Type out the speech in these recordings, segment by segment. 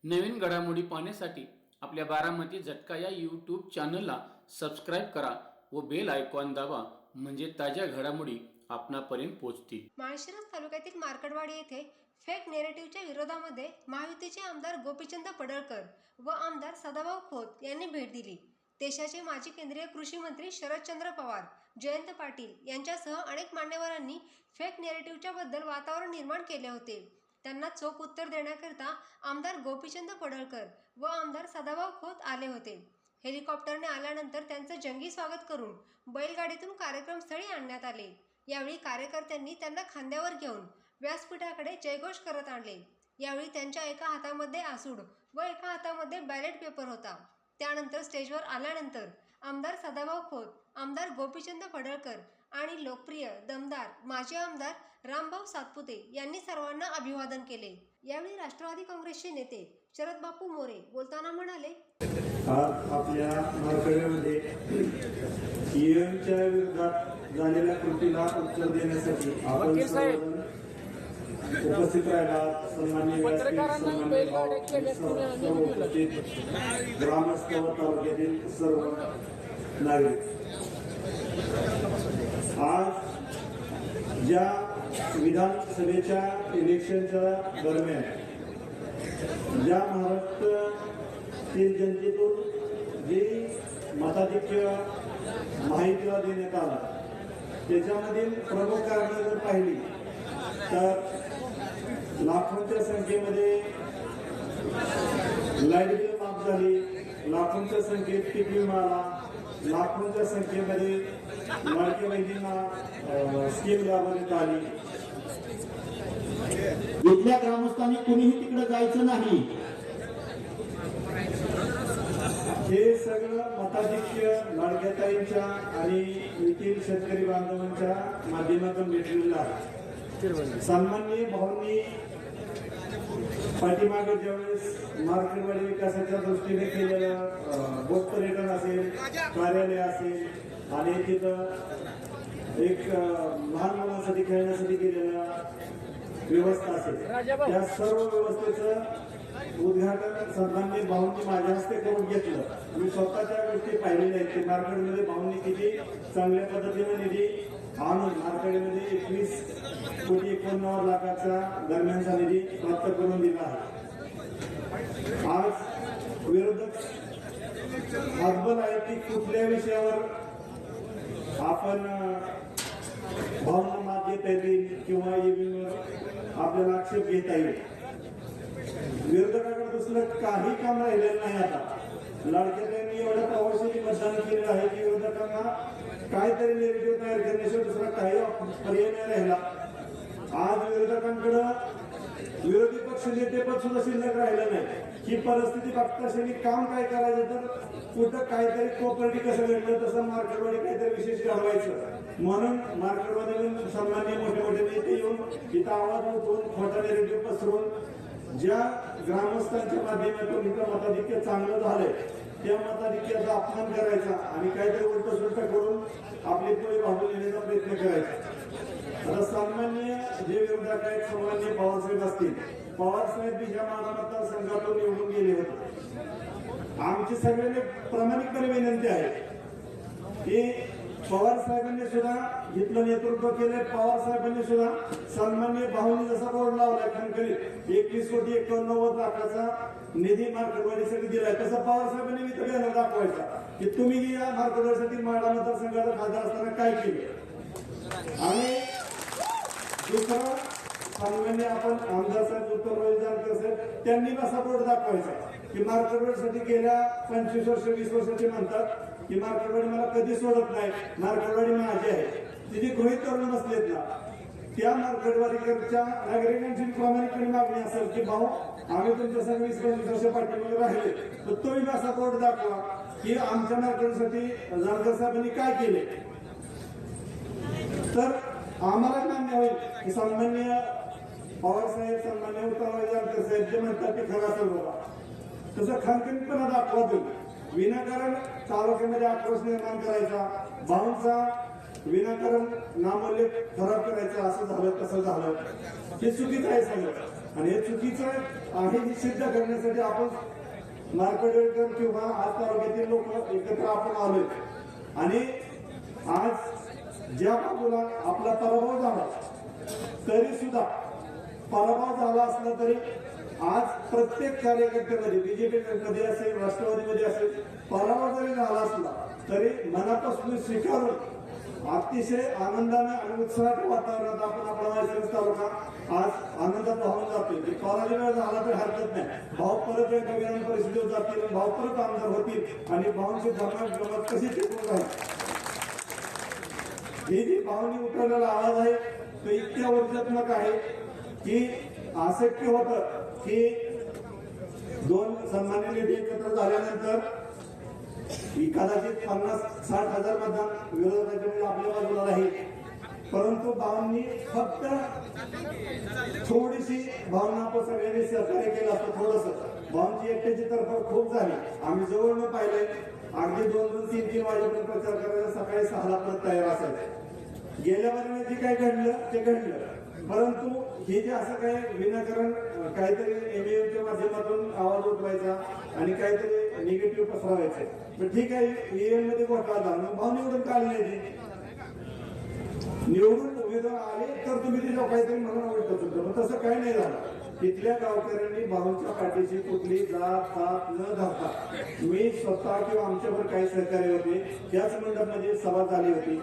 नवीन घडामोडी पाहण्यासाठी आपल्या बारामती झटका या यूट्यूब चॅनलला सबस्क्राईब करा व बेल आयकॉन दाबा, म्हणजे ताज्या घडामोडी आपणापर्यंत पोहोचतील। माळशिरस तालुक्यातील मार्कडवाडी येथे फेक नेरेटिव्हच्या विरोधामध्ये महायुतीचे आमदार गोपीचंद पडळकर व आमदार सदाभाऊ खोत यांनी भेट दिली। देशाचे माजी केंद्रीय कृषी मंत्री शरदचंद्र पवार, जयंत पाटील यांच्यासह अनेक मान्यवरांनी फेक नेरेटिव्हच्या बद्दल वातावरण निर्माण केले होते। त्यांना चोख उत्तर देण्याकरिता आमदार गोपीचंद पडळकर व आमदार सदाभाऊ खोत आले होते। हेलिकॉप्टरने आल्यानंतर त्यांचे जंगी स्वागत करून बैलगाडीतून कार्यक्रमस्थळी आणण्यात आले। यावेळी कार्यकर्त्यांनी त्यांना खांद्यावर घेऊन व्यासपीठाकडे जयघोष करत आणले। यावेळी त्यांच्या एका हातामध्ये आसूड व एका हातामध्ये बॅलेट पेपर होता। त्यानंतर स्टेजवर आल्यानंतर आमदार सदाभाऊ खोत, आमदार गोपीचंद पडळकर आणि लोकप्रिय दमदार माजी आमदार रामभाऊ सातपुते यांनी सर्वांना अभिवादन केले। यावेळी राष्ट्रवादी काँग्रेसचे नेते शरद बापू मोरे बोलताना म्हणाले, आपल्या मार्कडमध्ये ईएमच्या विरोधात झालेल्या कृतीला उत्तर देण्यासाठी आपण उपस्थित राहिला। सन्माननीय ग्रामस्थ व तालुक्यातील सर्व नागरिक, आज ज्या विधानसभेच्या इलेक्शनच्या दरम्यान ज्या महाराष्ट्रातील जनतेतून जे मताधिक्य माहितीला देण्यात आला, त्याच्यामधील प्रमुख कारणं जर पाहिली तर लाखोंच्या संख्येमध्ये लाईट बिल माफ झाली, लाखोंच्या संख्येत पीक विमा आला, लाखोंच्या संख्येमध्ये लाडक्या बहिणींना स्कीम राबवण्यात आली। इथल्या ग्रामस्थांनी कुणीही तिकडे जायचं नाही। हे सगळं मताधिक्य लाडक्याताईंच्या आणि येथील शेतकरी बांधवांच्या माध्यमातून भेटलेलं आहे। सन्माननीय भाऊंनी पाठीमागे ज्यावेळेस मार्केटवाडी विकासाच्या दृष्टीने केलेलं बोट पर्यटन असेल, कार्यालय असेल आणि तिथं एक लहान मुलांसाठी खेळण्यासाठी केलेल्या व्यवस्था असेल, त्या सर्व व्यवस्थेचं उद्घाटन सन्माननीय भाऊंनी माझ्या हस्ते करून घेतलं। मी स्वतःच्या गोष्टी पाहिलेल्या आहेत की मार्केटमध्ये भाऊंनी किती चांगल्या पद्धतीने निधी आणून मार्केटमध्ये 21,91,00,000 दरम्यानचा निधी प्राप्त करून दिला आहे। आज विरोधक हातबल आहे की कुठल्या विषयावर आपण भावना मात घेता येईल किंवा ईव्हीएमवर आपल्याला आक्षेप घेता येईल। विरोधकाकडे दुसरं काही काम राहिलेलं नाही। आता लाडक्याताईंनी एवढ्या प्रभावशाली मतदान केलेलं आहे की विरोधकांना काहीतरी नेरेटिव्ह तयार करण्याशिवाय दुसरा काही पर्याय नाही राहिला। आज विरोधकांकडे विरोधी पक्ष नेतेपद सुद्धा शिल्लक राहिलं नाही। ही परिस्थिती बघता क्षणी काम काय करायचं तर कुठं काहीतरी कोपर्टी कसं घडलं तसं मार्केटवाडी काहीतरी विशेष घडवायचं, म्हणून मार्केटवाडीतून सन्माननीय मोठे मोठे नेते येऊन इथं आवाज उठवून खोटा नेरेटिव्ह पसरवून ज्या ग्रामस्थांच्या माध्यमातून इथं मताधिक्य चांगलं झालंय त्या मताधिक्याचा अपमान करायचा आणि काहीतरी उलट सुलट करून आपली पुढे बाजू नेण्याचा प्रयत्न करायचा। आता सन्माननीय जे विरोधक आहेत, सन्माननीय पवारसाहेब असतील, पवारसाहेब ज्या मतदारसंघातून निवडून गेले होते, आमची सगळ्यांनी प्रामाणिकपणे विनंती आहे की पवार साहेबांनी सुद्धा इथलं नेतृत्व केलंय। पवार साहेबांनी सुद्धा सन्माननीय भाऊंनी जसा बोर्ड लावलाय खणखणीत 21,91,00,000 निधी मार्केटवाडीसाठी दिलाय, तसं पवार साहेबांनी मी तर बॅनर दाखवायचा की तुम्ही या मार्केटवाडीसाठी माडा मतदारसंघाचा खासदार असताना काय केले। आणि दुसरं सन्मान्य आपण आमदार साहेब उत्तर जानकर साहेब त्यांनी कसा बोर्ड दाखवायचा की मार्केटवाडीसाठी गेल्या 25 वर्ष 20 वर्षाचे म्हणतात की मार्केटवाडी मला कधी सोडत नाही, मार्केटवाडी माझी आहे। तिथे गृहीत धरून बसलेत ना, त्या मार्केटवाडीच्या नागरिकांची प्रामाणिकपणे मागणी असेल की भाऊ आम्ही तुमच्या संग 20-25 वर्ष पाठीमागे राहिले, तर तुम्ही असा बोर्ड दाखवा की आमच्या मार्केटसाठी जानकर साहेबांनी काय केले, तर आम्हाला मान्य होईल की सन्मान्य पवार साहेब, सन्मान्य उत्तर जानकर साहेब जे म्हणतात ते खरं असेल बाबा, तसं खणखणीतपणा दाखवा तुम्ही। विनाकारण तालुक्यामध्ये आक्रोश निर्माण करायचा, भाऊंचा विनाकारण नामोल्लेख खराब करायचा, असं झालं तसं झालं, हे चुकीचं आहे सगळं। आणि हे चुकीचं आहे हे सिद्ध करण्यासाठी आपण मार्केटवेळकर किंवा आज तालुक्यातील लोक एकत्र आपण आलोय आणि आज ज्या बाजूला आपला पराभव झाला तरी सुद्धा पराभव झाला असला तरी आज प्रत्येक कार्यकर्त्यामध्ये बीजेपी मध्ये असेल राष्ट्रवादीमध्ये असेल पराभव जरी झाला असला तरी मनापासून स्वीकारून अतिशय आनंदाने आणि उत्साहाच्या वातावरणात आपण आपला माळशिरस तालुका आज आनंदात वाहून जातोय की पराजय झाला तर हरकत नाही भाऊ परत एकदा विधान परिषदेवर जातील भाऊ परत आमदार होतील आणि भाऊंची जमात कशी टिकून राहील ही जी भाऊंनी उठवलेला आवाज आहे तो इतक्या वर्षात्मक आहे की आसक्ती होतं की दोन सन्मान्य नेते एकत्र झाल्यानंतर कदाचित 50-60 हजार मतदान विरोधकांच्या आपल्या बाजूला राहील परंतु भावांनी फक्त थोडीशी भावना आपण सगळ्यांनी सहकार्य केलं असतं थोडंसं भावांची एकट्याची तरफड खूप झाली आम्ही जवळ पाहिलंय अगदी 2-3 वाजेपर्यंत प्रचार करायला सकाळी 6ला परत तयार असायचं गेल्या महिन्यात जे काय घडलं ते घडलं परंतु हे जे असं काही विनाकारण काहीतरी एमएमच्या माध्यमातून आवाज उठवायचा आणि काहीतरी निगेटिव्ह पसरवायचे पण ठीक आहे ईएम मध्ये घोटाळा झाला मग भाव निवडून का आली नाही निवडून उमेदवार आले तर तुम्ही तिला काहीतरी म्हणून आवडत होतं पण तसं काही नाही झालं तिथल्या गावकऱ्यांनी भाऊंच्या पाठीशी कुठली जात पात न धरता मी स्वतः किंवा आमच्यावर काही सहकार्य होते त्याच मंडपमध्ये सभा झाली होती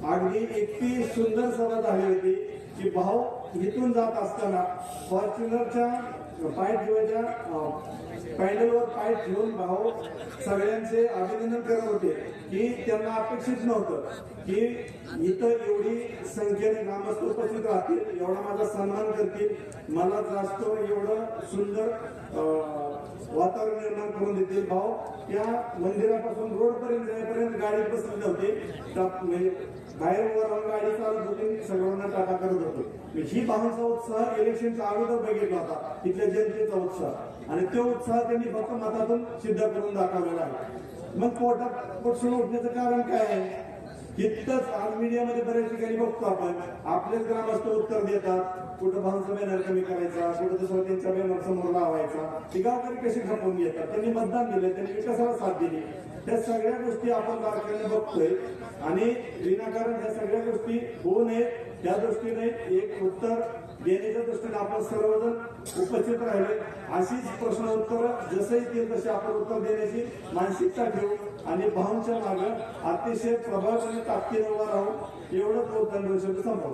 अगदी इतकी सुंदर सभा झाली होती की भाऊ इथून जात असताना फॉर्च्युनरच्या पाय ठेवायच्या पॅन्डलवर पाय ठेवून भाऊ सगळ्यांचे अभिनंदन करत होते की त्यांना अपेक्षित नव्हतं की इथं एवढी संख्येने ग्रामस्थ उपस्थित राहतील एवढा माझा सन्मान करतील मला जास्त एवढं सुंदर वातावरण निर्माण करून देतील भाऊ त्या मंदिरापासून रोड पर्यंत जाईपर्यंत गाडी बसली नव्हती बाहेर वर गाडी चालत होती सगळ्यांना टाटा करत होतो ही भावांचा उत्साह इलेक्शनच्या अगोदर बघितला होता तिथल्या जनतेचा उत्साह आणि तो उत्साह त्यांनी फक्त मतातून सिद्ध करून दाखवलेला आहे मग पोटात पोटसून उठण्याचं कारण काय आहे इतकंच आज मीडियामध्ये बऱ्याच ठिकाणी बघतो आपण आपलेच ग्रामस्थ उत्तर देतात कुठं भाऊंचा बॅनर कमी करायचा कुठं दुसरा त्यांचा बॅनर समोर लावायचा ती गावकरी कशी खपवून घेतात त्यांनी मतदान दिलं त्यांनी विकासाला साथ दिली त्या सगळ्या गोष्टी आपण बारकाईने बघतोय आणि विनाकारण ह्या सगळ्या गोष्टी होऊ नयेत त्या दृष्टीने एक उत्तर देण्याच्या दृष्टीने आपण सर्वजण उपस्थित राहिले अशीच प्रश्न उत्तर जसं येतील तसे आपण उत्तर देण्याची मानसिकता ठेवू आणि भाऊंच्या मागे अतिशय प्रभावीपणे ताकदीने उभा राहू एवढंच बोलताना संभव